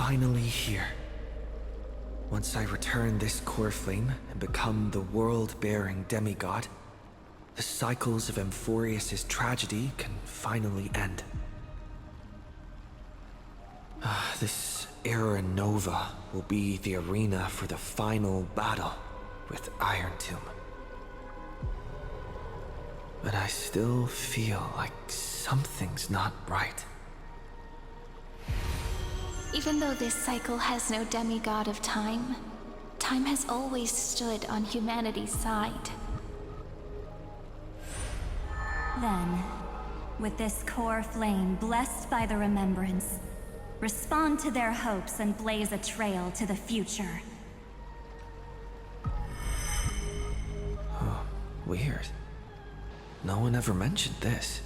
finally here. Once I return this core flame and become the world-bearing demigod, the cycles of Amphorius' tragedy can finally end. This Era Nova will be the arena for the final battle with Iron Tomb. But I still feel like something's not right. Even though this cycle has no demigod of time, time has always stood on humanity's side. Then, with this core flame blessed by the remembrance, respond to their hopes and blaze a trail to the future. Oh, weird. No one ever mentioned this.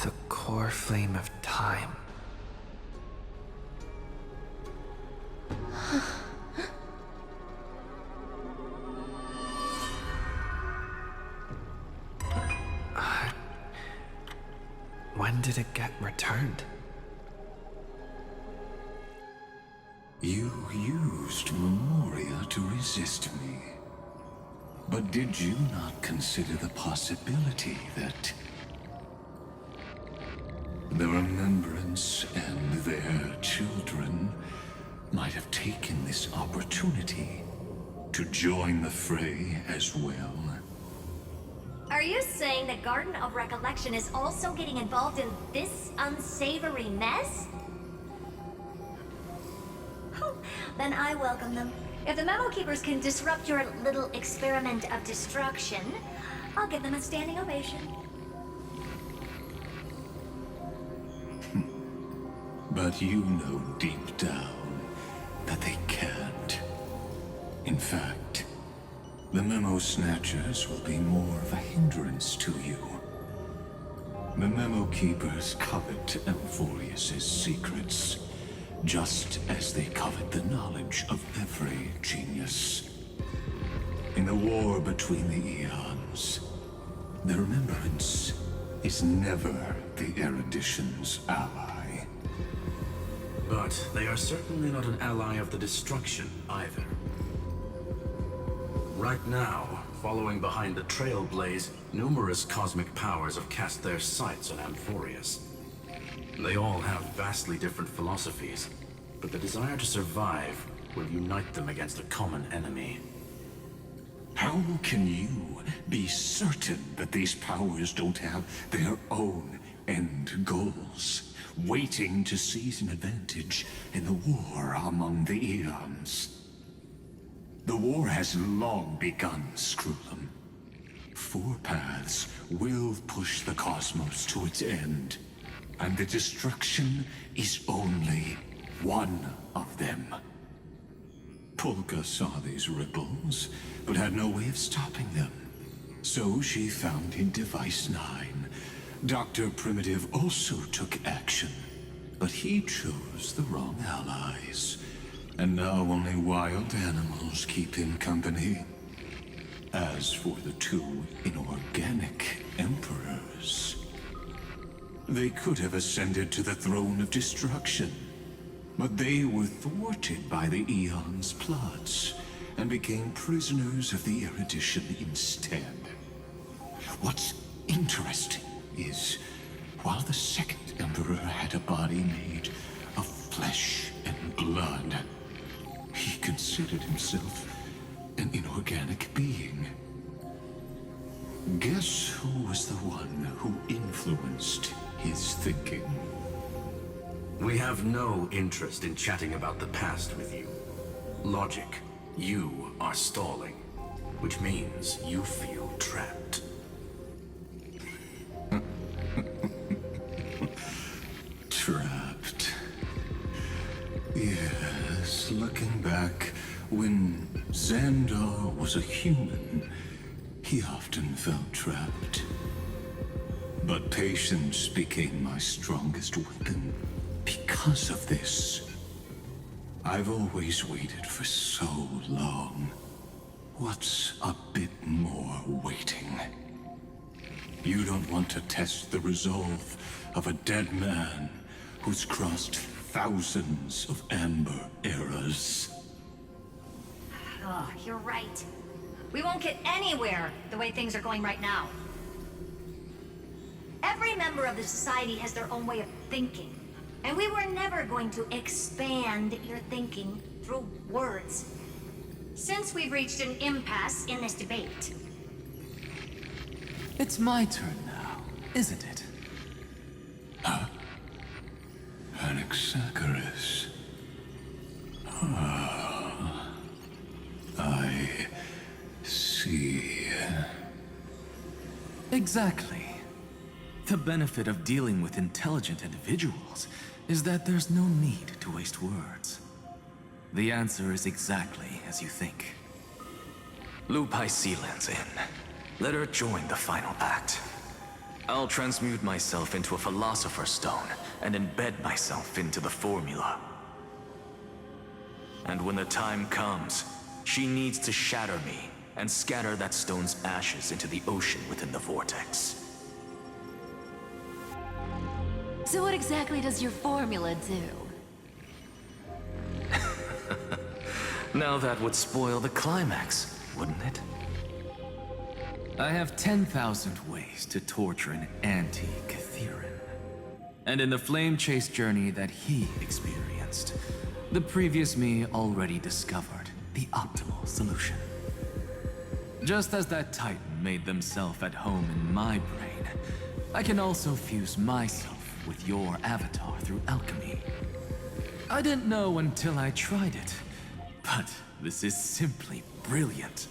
The core flame of time. When did it get returned? You used Memoria to resist me. But did you not consider the possibility that the Remembrance and their children might have taken this opportunity to join the fray as well? Are you saying the Garden of Recollection is also getting involved in this unsavory mess? Then I welcome them. If the Memo Keepers can disrupt your little experiment of destruction, I'll give them a standing ovation. But you know deep down that they can't. In fact, the Memo Snatchers will be more of a hindrance to you. The Memo Keepers covet Amphorius' secrets, just as they covet the knowledge of every genius. In the war between the eons, the Remembrance is never the erudition's ally. But they are certainly not an ally of the destruction either. Right now, following behind the Trailblaze, numerous cosmic powers have cast their sights on Amphorius. They all have vastly different philosophies, but the desire to survive will unite them against a common enemy. How can you be certain that these powers don't have their own end goals, waiting to seize an advantage in the war among the eons? The war has long begun, Screwlum. Four paths will push the cosmos to its end, and the destruction is only one of them. Polka saw these ripples, but had no way of stopping them. So she found in Device 9. Dr. Primitive also took action, but he chose the wrong allies. And now only wild animals keep him company. As for the two inorganic emperors, they could have ascended to the throne of destruction, but they were thwarted by the Eon's plots and became prisoners of the erudition instead. What's interesting is, while the second emperor had a body made of flesh and blood, he considered himself an inorganic being. Guess who was the one who influenced his thinking? We have no interest in chatting about the past with you. Logic, you are stalling, which means you feel trapped. Trapped. Yes, looking back, when Xandar was a human, he often felt trapped. But patience became my strongest weapon because of this. I've always waited for so long. What's a bit more waiting? You don't want to test the resolve of a dead man who's crossed thousands of amber eras. Oh, you're right. We won't get anywhere the way things are going right now. Every member of the society has their own way of thinking. And we were never going to expand your thinking through words. Since we've reached an impasse in this debate. It's my turn now, isn't it? Anaxagoras. I see. Exactly. The benefit of dealing with intelligent individuals is that there's no need to waste words. The answer is exactly as you think. Lupai Sealand's in. Let her join the final act. I'll transmute myself into a Philosopher's Stone and embed myself into the formula. And when the time comes, she needs to shatter me and scatter that stone's ashes into the ocean within the vortex. So what exactly does your formula do? Now that would spoil the climax, wouldn't it? I have 10,000 ways to torture an anti-Catheran. And in the flame chase journey that he experienced, the previous me already discovered the optimal solution. Just as that Titan made themselves at home in my brain, I can also fuse myself with your avatar through alchemy. I didn't know until I tried it, but this is simply brilliant.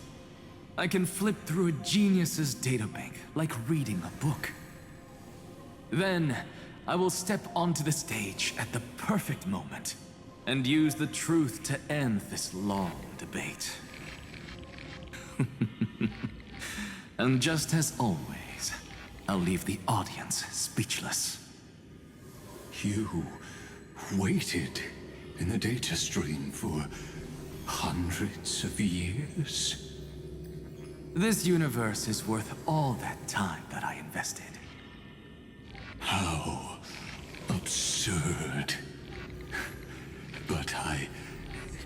I can flip through a genius's databank like reading a book. Then, I will step onto the stage at the perfect moment and use the truth to end this long debate. And just as always, I'll leave the audience speechless. You waited in the data stream for hundreds of years? This universe is worth all that time that I invested. How absurd. But I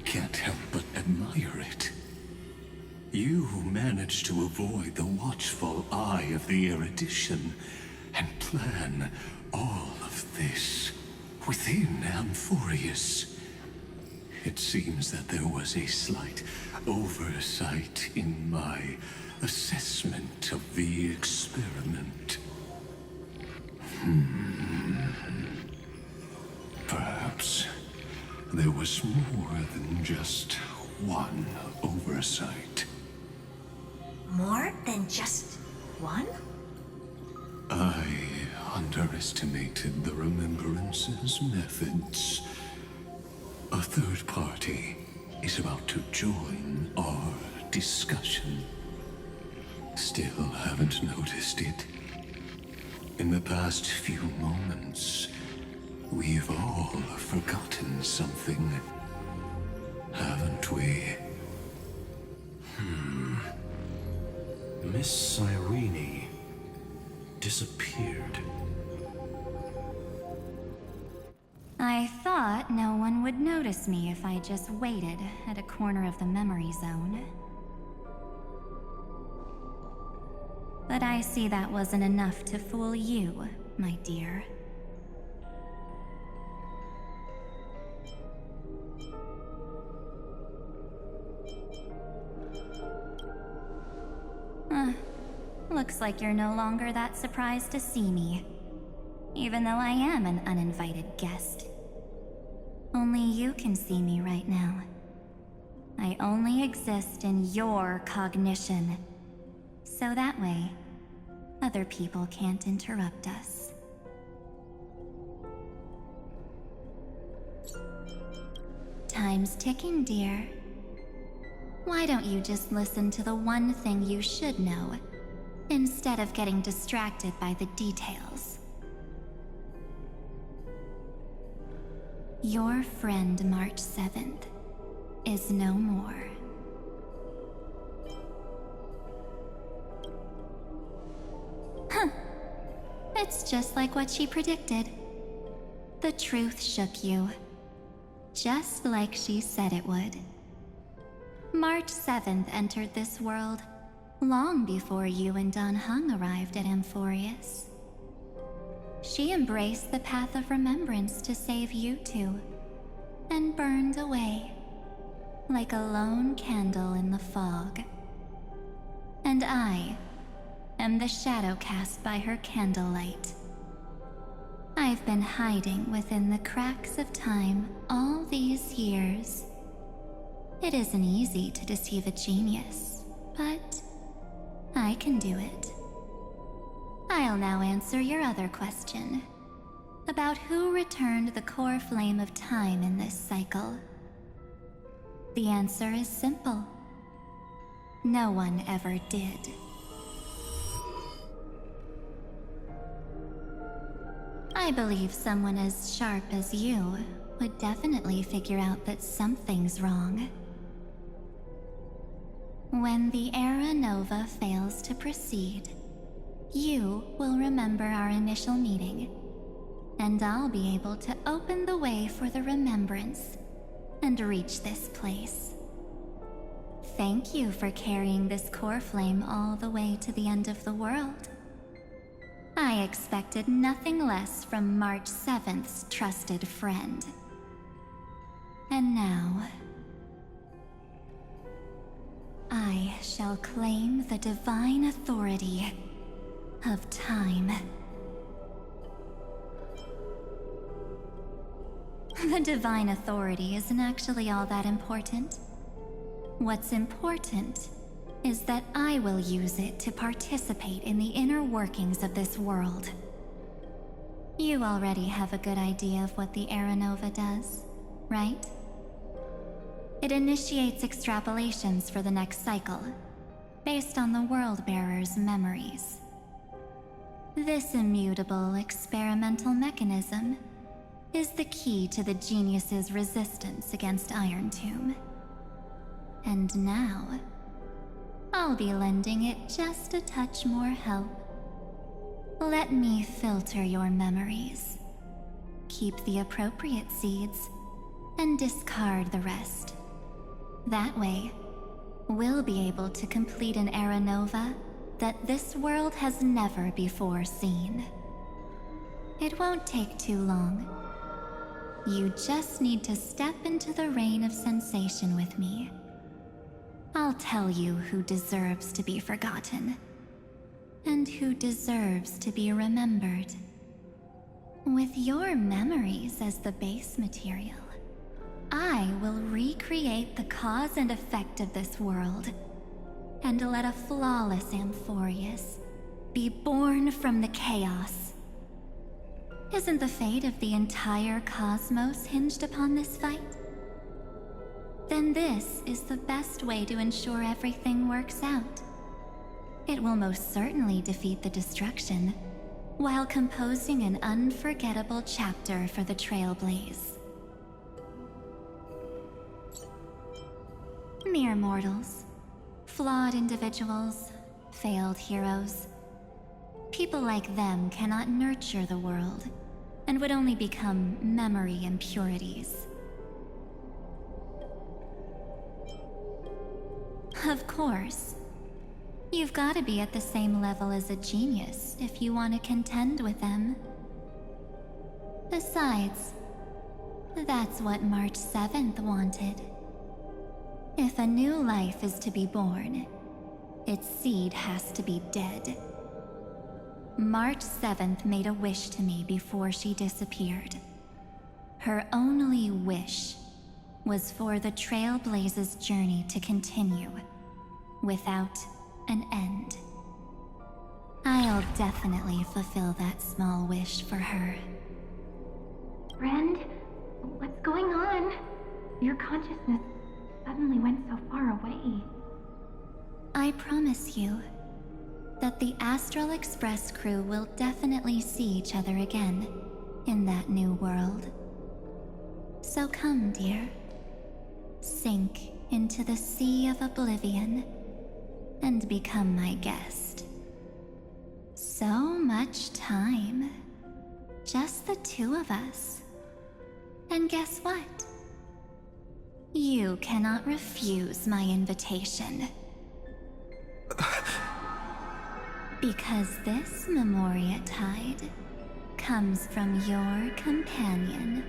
can't help but admire it. You managed to avoid the watchful eye of the erudition and plan all of this within Amphorius. It seems that there was a slight oversight in my assessment of the experiment. Perhaps there was more than just one oversight. More than just one? I underestimated the Remembrance's methods. A third party is about to join our discussion. Still haven't noticed it. In the past few moments, we've all forgotten something, haven't we? Miss Cyrene disappeared. I thought no one would notice me if I just waited at a corner of the memory zone. But I see that wasn't enough to fool you, my dear. Looks like you're no longer that surprised to see me. Even though I am an uninvited guest. Only you can see me right now. I only exist in your cognition. So that way, other people can't interrupt us. Time's ticking, dear. Why don't you just listen to the one thing you should know, instead of getting distracted by the details? Your friend March 7th is no more. Huh. It's just like what she predicted. The truth shook you, just like she said it would. March 7th entered this world long before you and Don Hung arrived at Amphorius. She embraced the path of remembrance to save you two, and burned away like a lone candle in the fog. And I am the shadow cast by her candlelight. I've been hiding within the cracks of time all these years. It isn't easy to deceive a genius, but I can do it. I'll now answer your other question about who returned the core flame of time in this cycle. The answer is simple. No one ever did. I believe someone as sharp as you would definitely figure out that something's wrong. When the Era Nova fails to proceed, you will remember our initial meeting, and I'll be able to open the way for the remembrance and reach this place. Thank you for carrying this core flame all the way to the end of the world. I expected nothing less from March 7th's trusted friend. And now, I shall claim the divine authority of time. The divine authority isn't actually all that important. What's important is that I will use it to participate in the inner workings of this world. You already have a good idea of what the Era Nova does, right? It initiates extrapolations for the next cycle, based on the World Bearer's memories. This immutable experimental mechanism is the key to the genius's resistance against Iron Tomb. And now, I'll be lending it just a touch more help. Let me filter your memories. Keep the appropriate seeds, and discard the rest. That way, we'll be able to complete an Era Nova that this world has never before seen. It won't take too long. You just need to step into the rain of sensation with me. I'll tell you who deserves to be forgotten, and who deserves to be remembered. With your memories as the base material, I will recreate the cause and effect of this world, and let a flawless Amphorius be born from the chaos. Isn't the fate of the entire cosmos hinged upon this fight? Then this is the best way to ensure everything works out. It will most certainly defeat the destruction, while composing an unforgettable chapter for the Trailblaze. Mere mortals, flawed individuals, failed heroes. People like them cannot nurture the world, and would only become memory impurities. Of course. You've got to be at the same level as a genius if you want to contend with them. Besides, that's what March 7th wanted. If a new life is to be born, its seed has to be dead. March 7th made a wish to me before she disappeared. Her only wish was for the Trailblaze's journey to continue, without an end. I'll definitely fulfill that small wish for her. Friend, what's going on? Your consciousness suddenly went so far away. I promise you that the Astral Express crew will definitely see each other again in that new world. So come, dear. Sink into the sea of oblivion and become my guest. So much time. Just the two of us. And guess what? You cannot refuse my invitation. Because this Memoria Tide comes from your companion,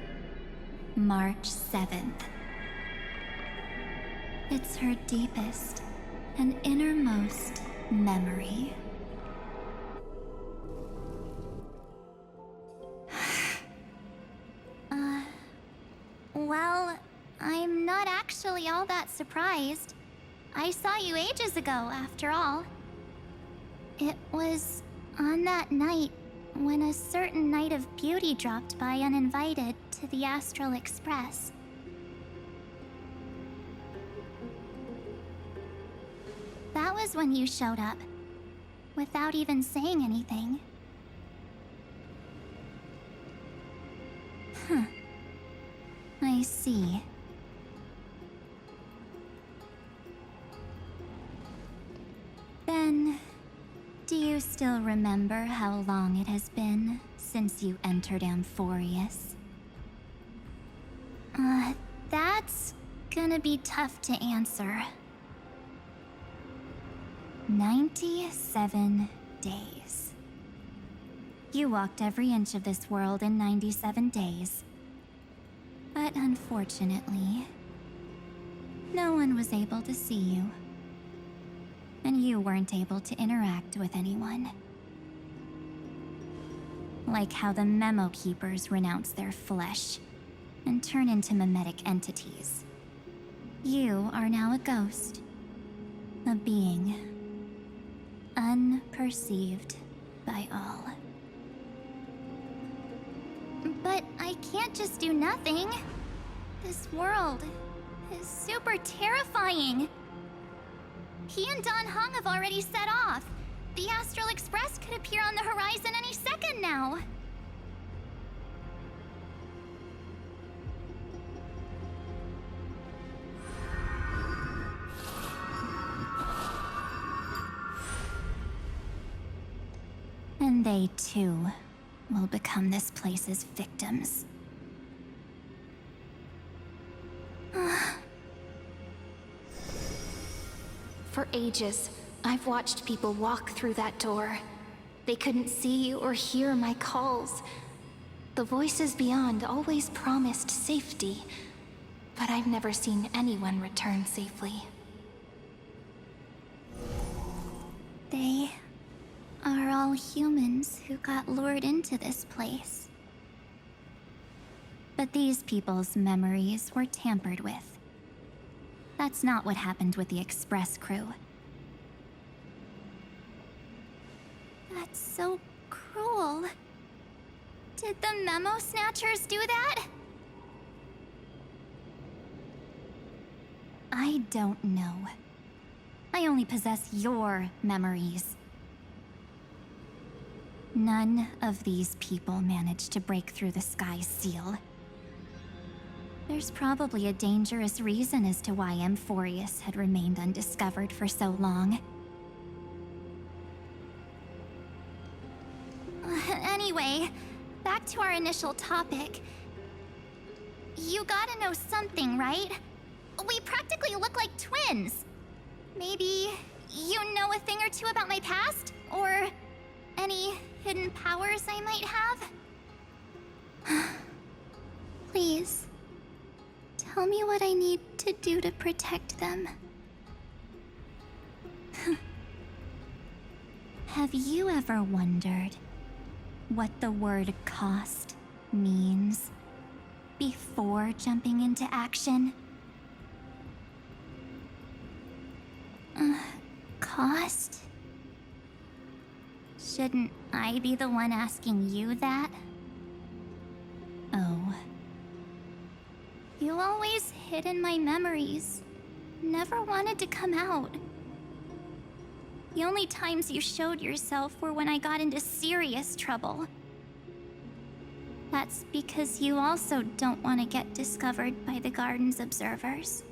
March 7th. It's her deepest and innermost memory. Well, I'm not actually all that surprised. I saw you ages ago, after all. It was on that night when a certain Knight of Beauty dropped by uninvited to the Astral Express. That was when you showed up, without even saying anything. Huh. I see. Then, do you still remember how long it has been since you entered Amphorius? That's gonna be tough to answer. 97 days. You walked every inch of this world in 97 days. But unfortunately, no one was able to see you. And you weren't able to interact with anyone. Like how the Memo Keepers renounce their flesh and turn into mimetic entities. You are now a ghost. A being. Unperceived by all. But I can't just do nothing. This world is super terrifying. He and Don Hung have already set off. The Astral Express could appear on the horizon any second now. And they too will become this place's victims. For ages, I've watched people walk through that door. They couldn't see or hear my calls. The voices beyond always promised safety, but I've never seen anyone return safely. They are all humans who got lured into this place. But these people's memories were tampered with. That's not what happened with the Express crew. That's so cruel. Did the Memo Snatchers do that? I don't know. I only possess your memories. None of these people managed to break through the sky's seal. There's probably a dangerous reason as to why Amphorius had remained undiscovered for so long. Anyway, back to our initial topic. You gotta know something, right? We practically look like twins. Maybe you know a thing or two about my past? Or any hidden powers I might have? Please, tell me what I need to do to protect them. Have you ever wondered what the word cost means before jumping into action? Cost? Shouldn't I be the one asking you that? Oh. You always hid in my memories. Never wanted to come out. The only times you showed yourself were when I got into serious trouble. That's because you also don't want to get discovered by the Garden's observers.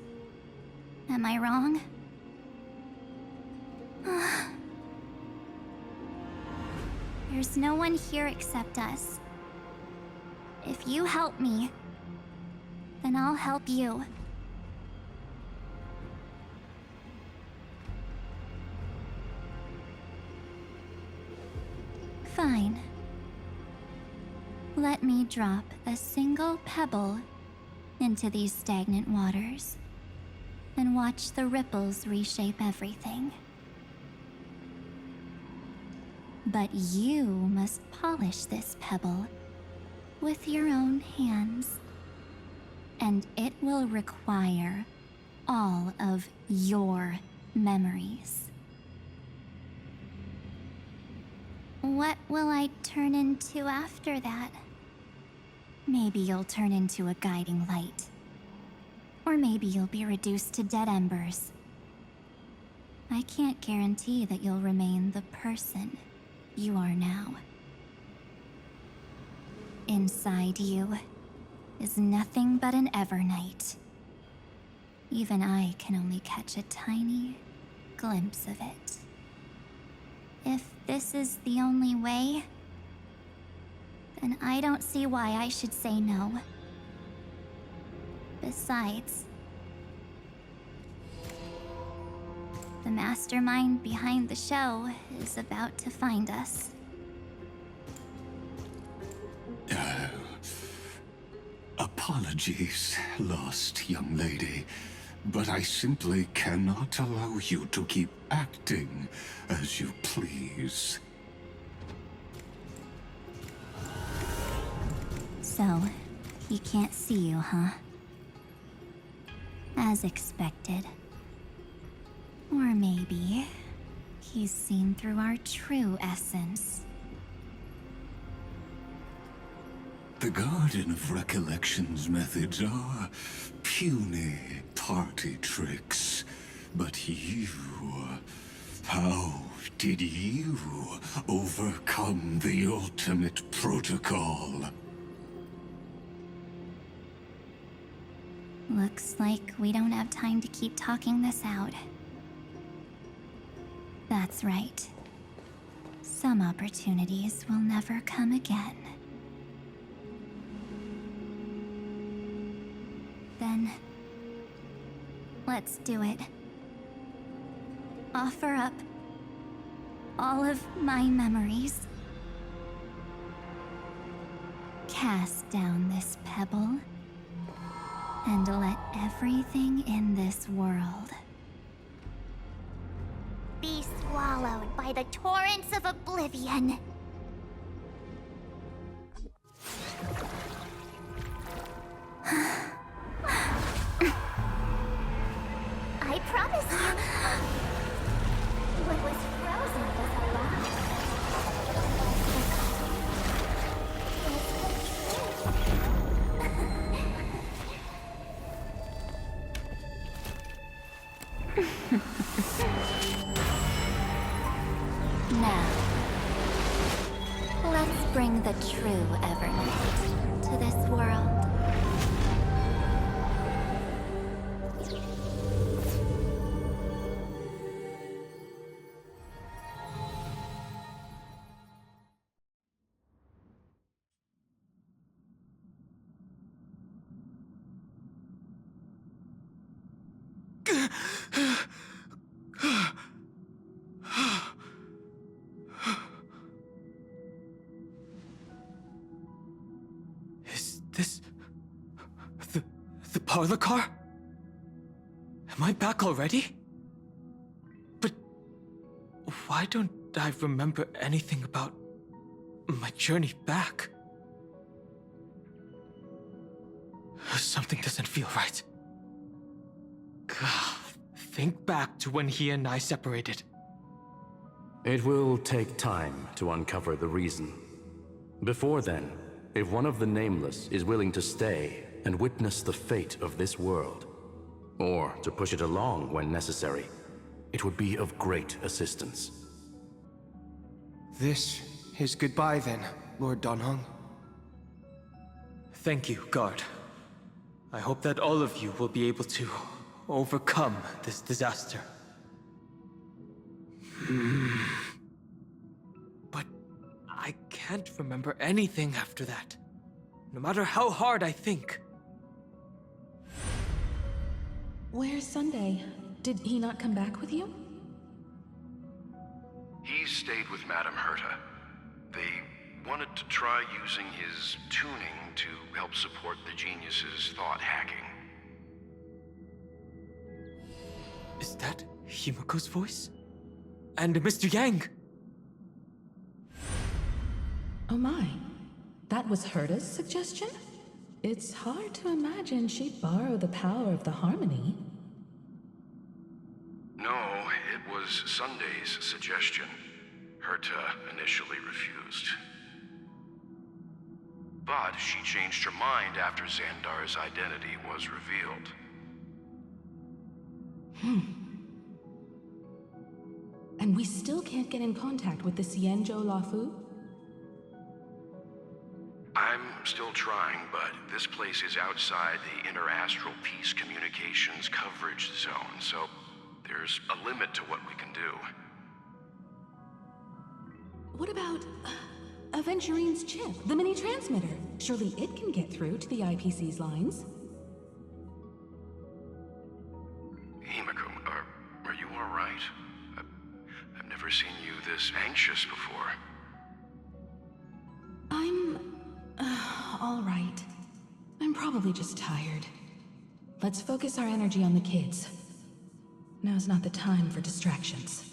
Am I wrong? There's no one here except us. If you help me, then I'll help you. Fine. Let me drop a single pebble into these stagnant waters and watch the ripples reshape everything. But you must polish this pebble with your own hands, and it will require all of your memories. What will I turn into after that? Maybe you'll turn into a guiding light. Or maybe you'll be reduced to dead embers. I can't guarantee that you'll remain the person you are now. Inside you is nothing but an Evernight. Even I can only catch a tiny glimpse of it. If this is the only way, then I don't see why I should say no. Besides, the mastermind behind the show is about to find us. Apologies, lost young lady, but I simply cannot allow you to keep acting as you please. So, he can't see you, huh? As expected. Or maybe he's seen through our true essence. The Garden of Recollection's methods are puny party tricks. But you... how did you overcome the ultimate protocol? Looks like we don't have time to keep talking this out. That's right. Some opportunities will never come again. Then, let's do it. Offer up all of my memories. Cast down this pebble, and let everything in this world be swallowed by the torrents of oblivion. I promise you, what was frozen was Now, let's bring the true Evernight to this world. Is this... the parlor car? Am I back already? But... why don't I remember anything about my journey back? Something doesn't feel right. Think back to when he and I separated. It will take time to uncover the reason. Before then, if one of the Nameless is willing to stay and witness the fate of this world, or to push it along when necessary, it would be of great assistance. This is goodbye then, Lord Donhong. Thank you, Guard. I hope that all of you will be able to overcome this disaster. But I can't remember anything after that, no matter how hard I think. Where's Sunday? Did he not come back with you? He stayed with Madame Herta. They wanted to try using his tuning to help support the genius's thought hacking. Is that Himiko's voice? And Mr. Yang? Oh my. That was Herta's suggestion? It's hard to imagine she'd borrow the power of the harmony. No, it was Sunday's suggestion. Herta initially refused. But she changed her mind after Xandar's identity was revealed. And we still can't get in contact with the Xianzhou Lafu? I'm still trying, but this place is outside the inter-astral peace communications coverage zone, so there's a limit to what we can do. What about Aventurine's chip, the mini-transmitter? Surely it can get through to the IPC's lines. Himiko, are you all right? I've never seen you this anxious before. I'm all right. I'm probably just tired. Let's focus our energy on the kids. Now's not the time for distractions.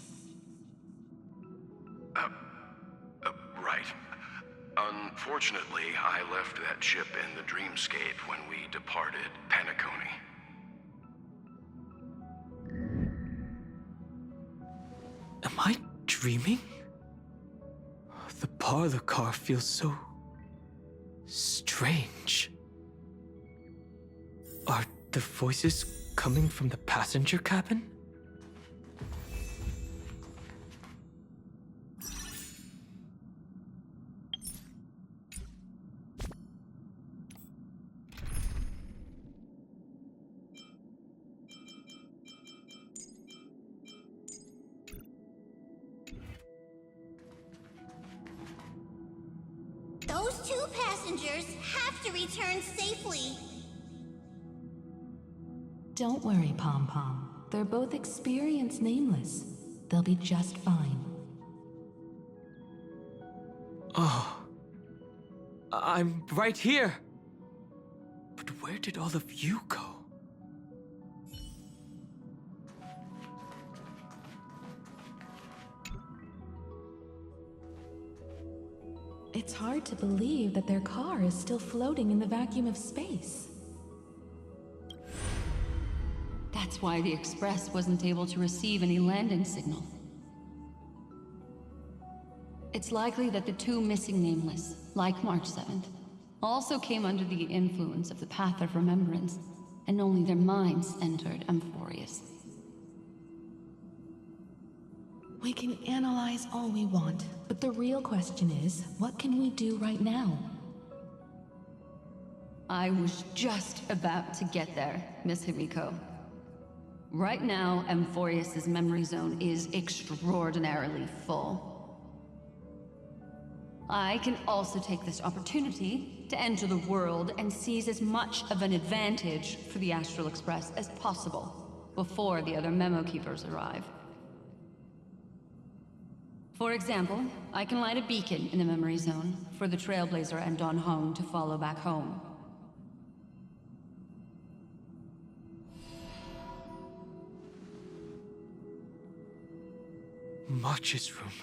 Right. Unfortunately, I left that chip in the dreamscape when we departed Penacony. Am I dreaming? The parlor car feels so strange. Are the voices coming from the passenger cabin? Those two passengers have to return safely. Don't worry, Pom Pom. They're both experienced nameless. They'll be just fine. Oh. I'm right here. But where did all of you go? It's hard to believe that their car is still floating in the vacuum of space. That's why the Express wasn't able to receive any landing signal. It's likely that the two missing nameless, like March 7th, also came under the influence of the Path of Remembrance, and only their minds entered Amphorius. We can analyze all we want, but the real question is, what can we do right now? I was just about to get there, Miss Himiko. Right now, Amphorius' memory zone is extraordinarily full. I can also take this opportunity to enter the world and seize as much of an advantage for the Astral Express as possible before the other memo keepers arrive. For example, I can light a beacon in the memory zone for the Trailblazer and Don Hong to follow back home. March's room.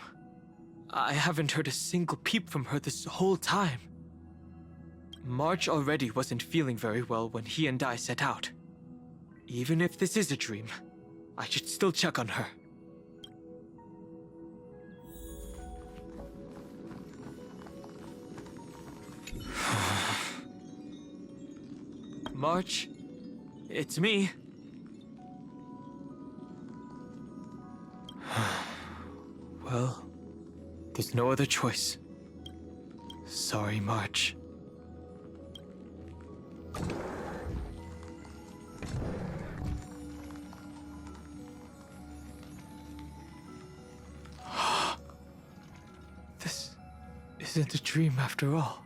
I haven't heard a single peep from her this whole time. March already wasn't feeling very well when he and I set out. Even if this is a dream, I should still check on her. March, it's me. Well, there's no other choice. Sorry, March. This isn't a dream after all.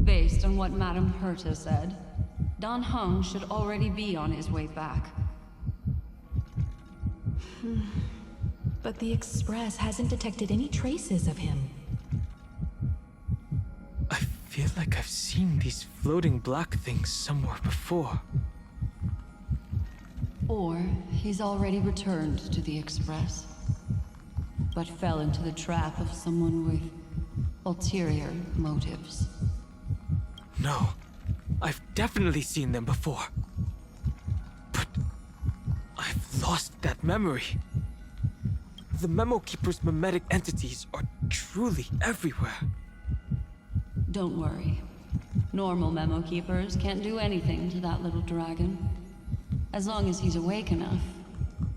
Based on what Madame Herta said, Don Hung should already be on his way back. But the Express hasn't detected any traces of him. I feel like I've seen these floating black things somewhere before. Or he's already returned to the Express, but fell into the trap of someone with ulterior motives. No, I've definitely seen them before. But I've lost that memory. The Memo Keeper's mimetic entities are truly everywhere. Don't worry. Normal Memo Keepers can't do anything to that little dragon. As long as he's awake enough,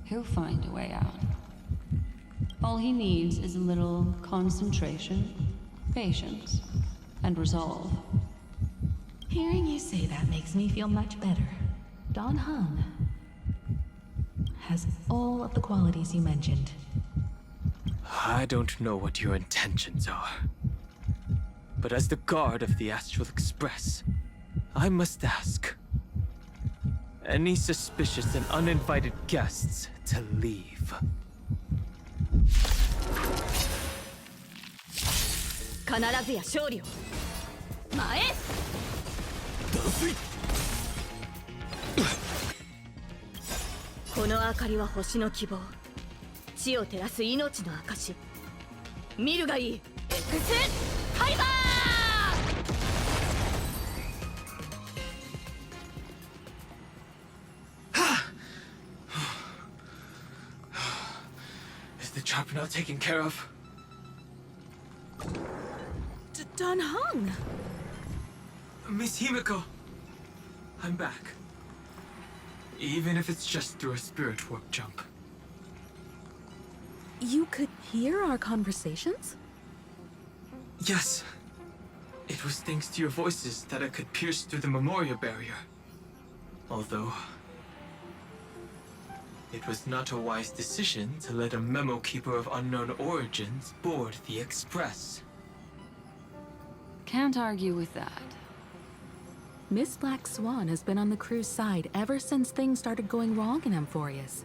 he'll find a way out. All he needs is a little concentration, patience, and resolve. Hearing you say that makes me feel much better. Don Hung has all of the qualities you mentioned. I don't know what your intentions are. But as the guard of the Astral Express, I must ask. Any suspicious and uninvited guests to leave. 必ずや勝利を。前へ。この明かりは星の希望。地を照らす命の証。見るがいい。エクスハイバー。Is the trap now taken care of? Don Hung! Miss Himiko, I'm back. Even if it's just through a spirit warp jump. You could hear our conversations? Yes. It was thanks to your voices that I could pierce through the memorial barrier. Although... it was not a wise decision to let a memo keeper of unknown origins board the Express. Can't argue with that. Miss Black Swan has been on the crew's side ever since things started going wrong in Amphorius.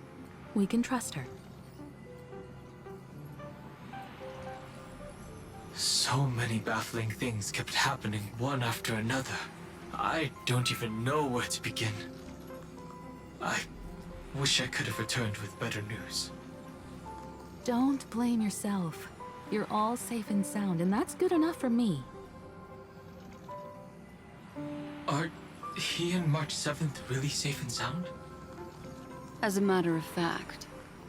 We can trust her. So many baffling things kept happening one after another. I don't even know where to begin. I wish I could have returned with better news. Don't blame yourself. You're all safe and sound, and that's good enough for me. Are he and March 7th really safe and sound? As a matter of fact,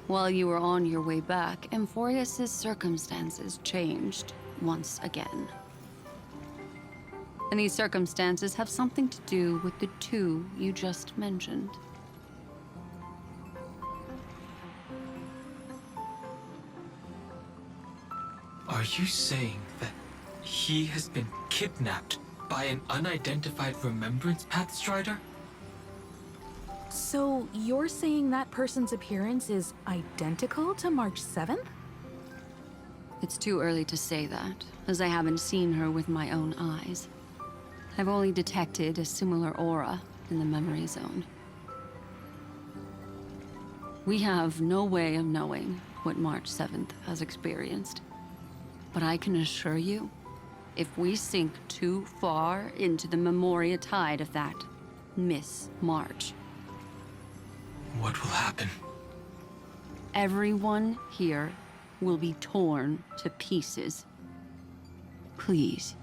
while you were on your way back, Amphorius' circumstances changed once again. And these circumstances have something to do with the two you just mentioned. Are you saying that he has been kidnapped by an unidentified Remembrance Pathstrider? So you're saying that person's appearance is identical to March 7th? It's too early to say that, as I haven't seen her with my own eyes. I've only detected a similar aura in the memory zone. We have no way of knowing what March 7th has experienced. But I can assure you, if we sink too far into the Memoria tide of that Miss March... What will happen? Everyone here will be torn to pieces. Please,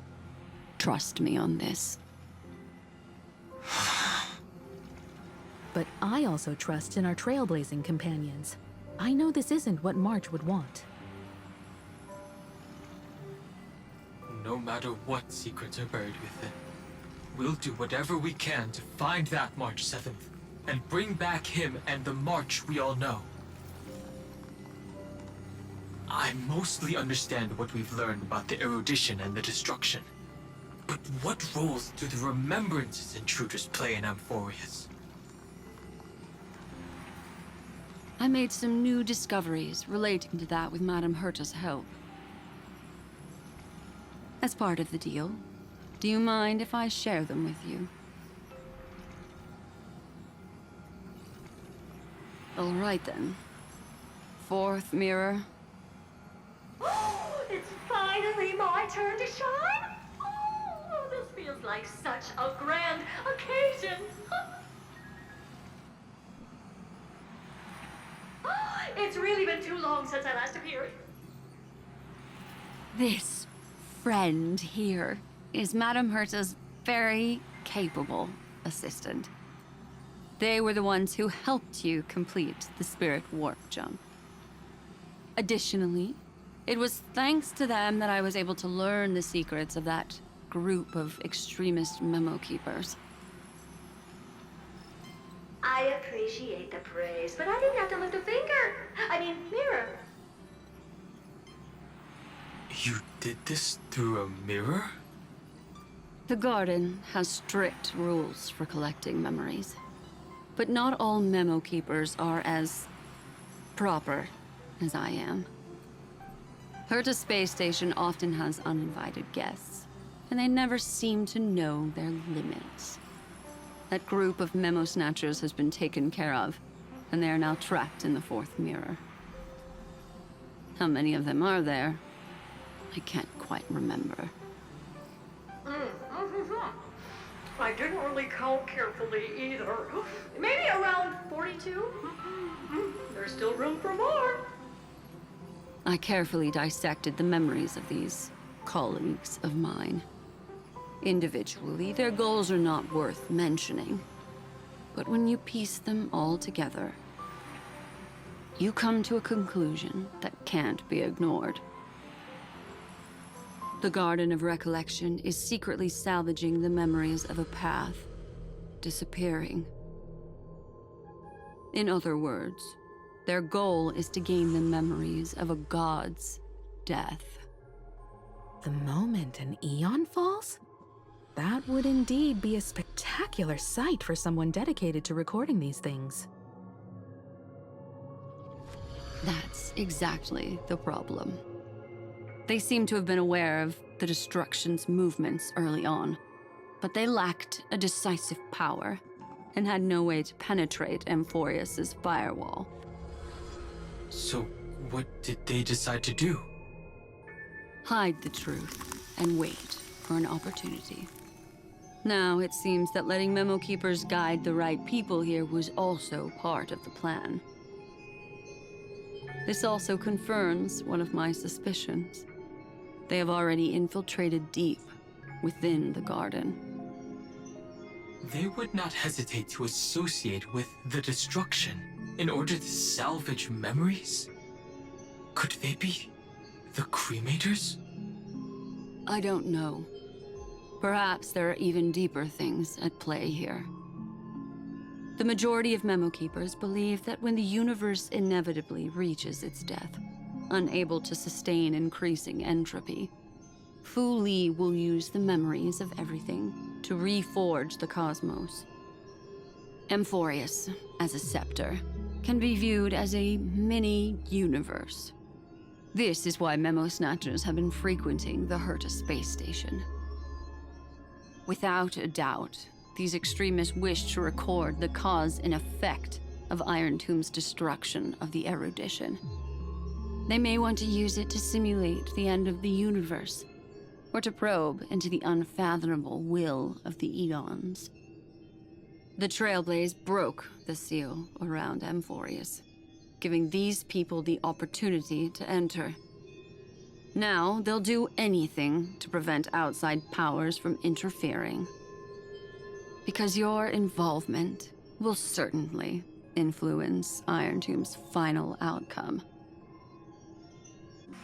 trust me on this. But I also trust in our trailblazing companions. I know this isn't what March would want. No matter what secrets are buried within, we'll do whatever we can to find that March 7th and bring back him and the March we all know. I mostly understand what we've learned about the erudition and the destruction. But what roles do the remembrances intruders play in Amphorius? I made some new discoveries relating to that with Madame Herta's help. As part of the deal, do you mind if I share them with you? All right then. Fourth mirror. It's finally my turn to shine! Oh, this feels like such a grand occasion! It's really been too long since I last appeared. This friend here is Madame Herta's very capable assistant. They were the ones who helped you complete the spirit warp jump. Additionally, it was thanks to them that I was able to learn the secrets of that group of extremist memo keepers. I appreciate the praise, but I didn't have to lift a finger. I mean, mirror. You did this through a mirror? The garden has strict rules for collecting memories. But not all memo keepers are as proper as I am. Herta Space Station often has uninvited guests, and they never seem to know their limits. That group of memo snatchers has been taken care of, and they are now trapped in the fourth mirror. How many of them are there? I can't quite remember. I didn't really count carefully either. Maybe around 42? There's still room for more. I carefully dissected the memories of these colleagues of mine. Individually, their goals are not worth mentioning. But when you piece them all together, you come to a conclusion that can't be ignored. The Garden of Recollection is secretly salvaging the memories of a path disappearing. In other words, their goal is to gain the memories of a god's death. The moment an eon falls? That would indeed be a spectacular sight for someone dedicated to recording these things. That's exactly the problem. They seem to have been aware of the destruction's movements early on, but they lacked a decisive power and had no way to penetrate Amphorius's firewall. So, what did they decide to do? Hide the truth and wait for an opportunity. Now, it seems that letting Memo Keepers guide the right people here was also part of the plan. This also confirms one of my suspicions. They have already infiltrated deep within the garden. They would not hesitate to associate with the destruction in order to salvage memories? Could they be the cremators? I don't know. Perhaps there are even deeper things at play here. The majority of Memo Keepers believe that when the universe inevitably reaches its death, unable to sustain increasing entropy, Fu Li will use the memories of everything to reforge the cosmos. Amphorius, as a scepter, can be viewed as a mini-universe. This is why Memo Snatchers have been frequenting the Herta space station. Without a doubt, these extremists wish to record the cause and effect of Iron Tomb's destruction of the erudition. They may want to use it to simulate the end of the universe, or to probe into the unfathomable will of the eons. The Trailblaze broke the seal around Amphorius, giving these people the opportunity to enter. Now, they'll do anything to prevent outside powers from interfering. Because your involvement will certainly influence Iron Tomb's final outcome.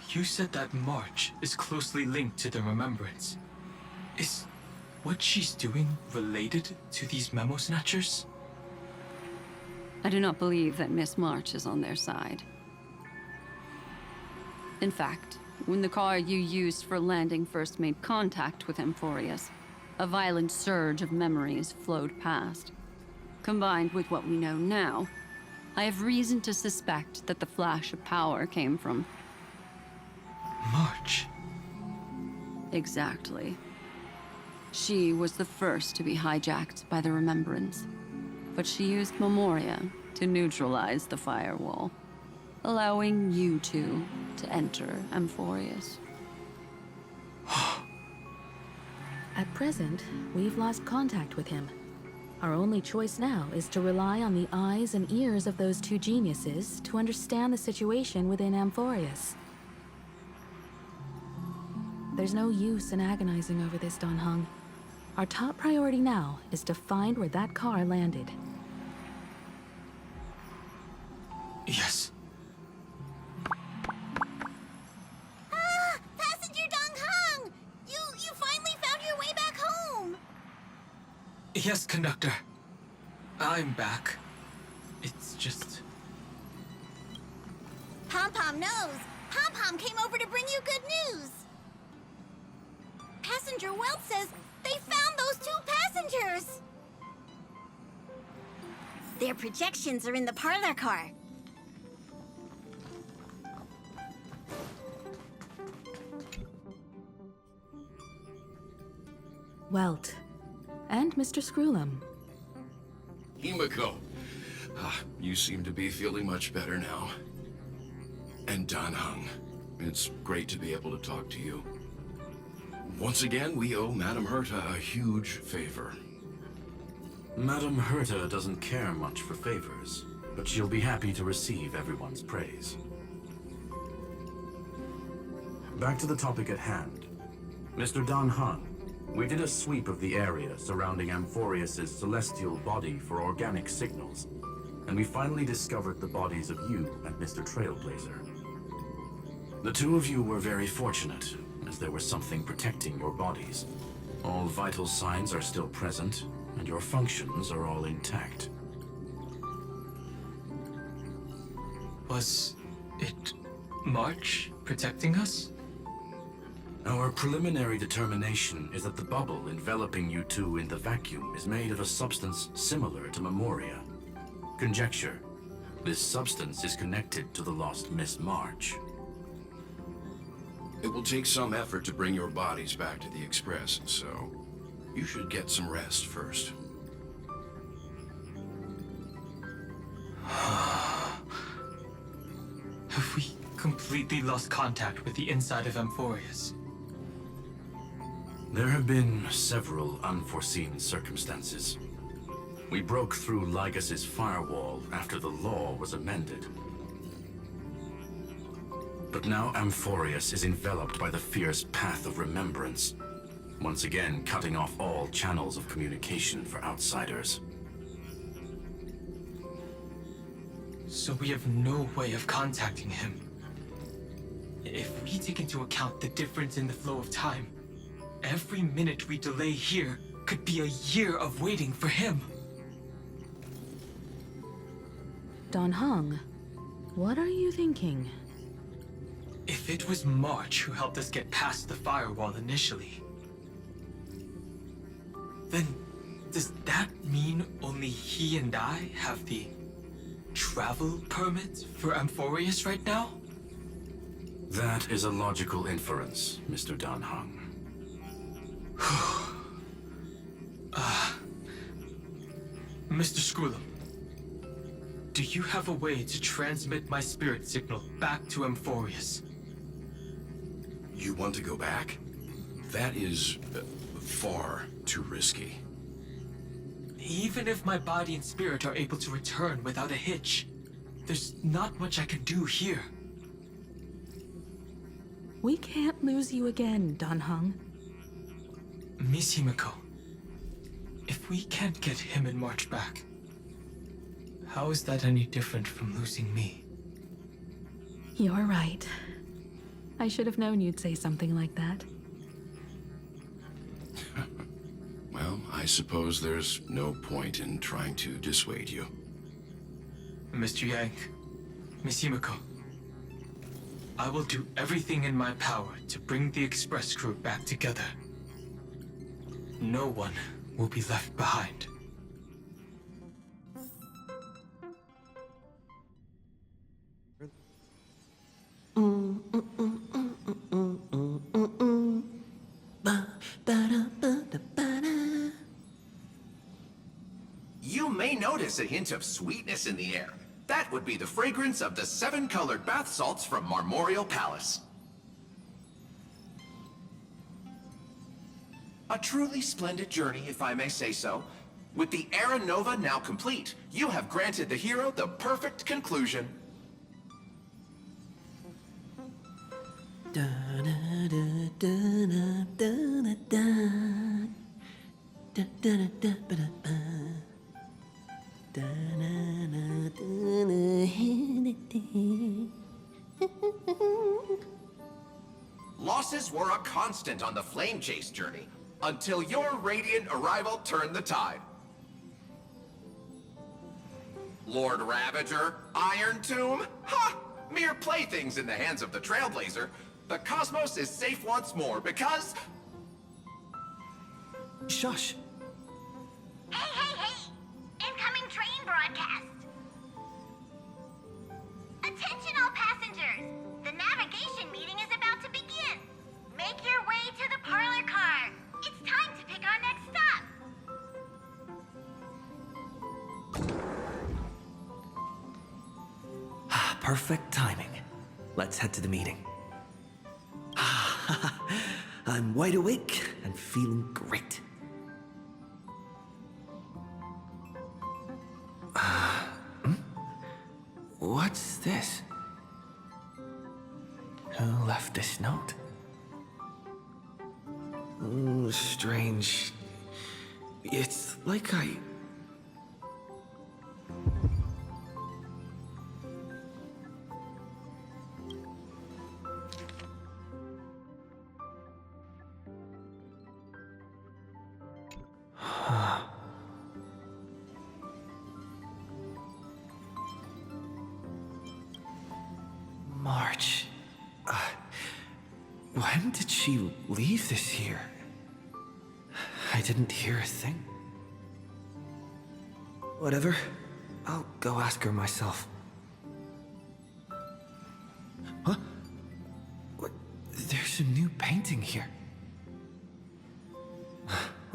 You said that March is closely linked to the Remembrance. Is what she's doing related to these Memo Snatchers? I do not believe that Miss March is on their side. In fact, when the car you used for landing first made contact with Amphorius, a violent surge of memories flowed past. Combined with what we know now, I have reason to suspect that the flash of power came from March. Exactly. She was the first to be hijacked by the Remembrance, but she used Memoria to neutralize the firewall, allowing you two to enter Amphorius. At present, we've lost contact with him. Our only choice now is to rely on the eyes and ears of those two geniuses to understand the situation within Amphorius. There's no use in agonizing over this, Don Hung. Our top priority now is to find where that car landed. Yes. Ah! Passenger Dong Hung! You finally found your way back home! Yes, conductor. I'm back. It's just... Pom-Pom knows! Pom-Pom came over to bring you good news! Passenger Welt says they found those two passengers! Their projections are in the parlor car. Welt. And Mr. Screwlum. Himiko. You seem to be feeling much better now. And Dan Hung. It's great to be able to talk to you. Once again, we owe Madame Herta a huge favor. Madame Herta doesn't care much for favors, but she'll be happy to receive everyone's praise. Back to the topic at hand. Mr. Dan Hung, we did a sweep of the area surrounding Amphorius' celestial body for organic signals, and we finally discovered the bodies of you and Mr. Trailblazer. The two of you were very fortunate, as there was something protecting your bodies. All vital signs are still present, and your functions are all intact. Was it March protecting us? Our preliminary determination is that the bubble enveloping you two in the vacuum is made of a substance similar to Memoria. Conjecture. This substance is connected to the lost Miss March. It will take some effort to bring your bodies back to the Express, so you should get some rest first. Have we completely lost contact with the inside of Amphorius? There have been several unforeseen circumstances. We broke through Lygas's firewall after the law was amended. But now Amphorius is enveloped by the fierce path of remembrance, once again cutting off all channels of communication for outsiders. So we have no way of contacting him. If we take into account the difference in the flow of time, every minute we delay here could be a year of waiting for him. Don Hung, what are you thinking? If it was March who helped us get past the firewall initially, then does that mean only he and I have the travel permit for Amphorius right now? That is a logical inference, Mr. Dan Hung. Mr. Screwlum, do you have a way to transmit my spirit signal back to Amphorius? You want to go back? That is far too risky. Even if my body and spirit are able to return without a hitch, there's not much I can do here. We can't lose you again, Don Hung. Miss Himiko, if we can't get him and March back, how is that any different from losing me? You're right. I should have known you'd say something like that. Well, I suppose there's no point in trying to dissuade you. Mr. Yang, Miss Himiko, I will do everything in my power to bring the Express crew back together. No one will be left behind. You may notice notice a hint of sweetness in the air. That would be the fragrance of the 7-colored bath salts from Marmorial Palace. A truly splendid journey, if I may say so. With the Era Nova now complete, you have granted the hero the perfect conclusion. Losses were a constant on the Flame Chase journey, until your radiant arrival turned the tide. Lord Ravager, Iron Tomb, ha! Mere playthings in the hands of the Trailblazer. The cosmos is safe once more because... Shush! Hey, hey, hey! Incoming train broadcast! Attention all passengers! The navigation meeting is about to begin! Make your way to the parlor car! It's time to pick our next stop! Perfect timing. Let's head to the meeting. I'm wide awake and feeling great. What's this? Who left this note? Strange. It's like March. When did she leave this here? I didn't hear a thing. Whatever. I'll go ask her myself. Huh? What? There's a new painting here.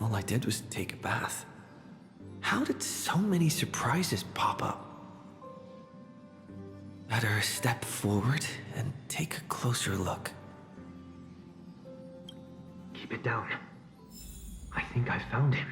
All I did was take a bath. How did so many surprises pop up? Better step forward and take a closer look. Keep it down. I think I found him.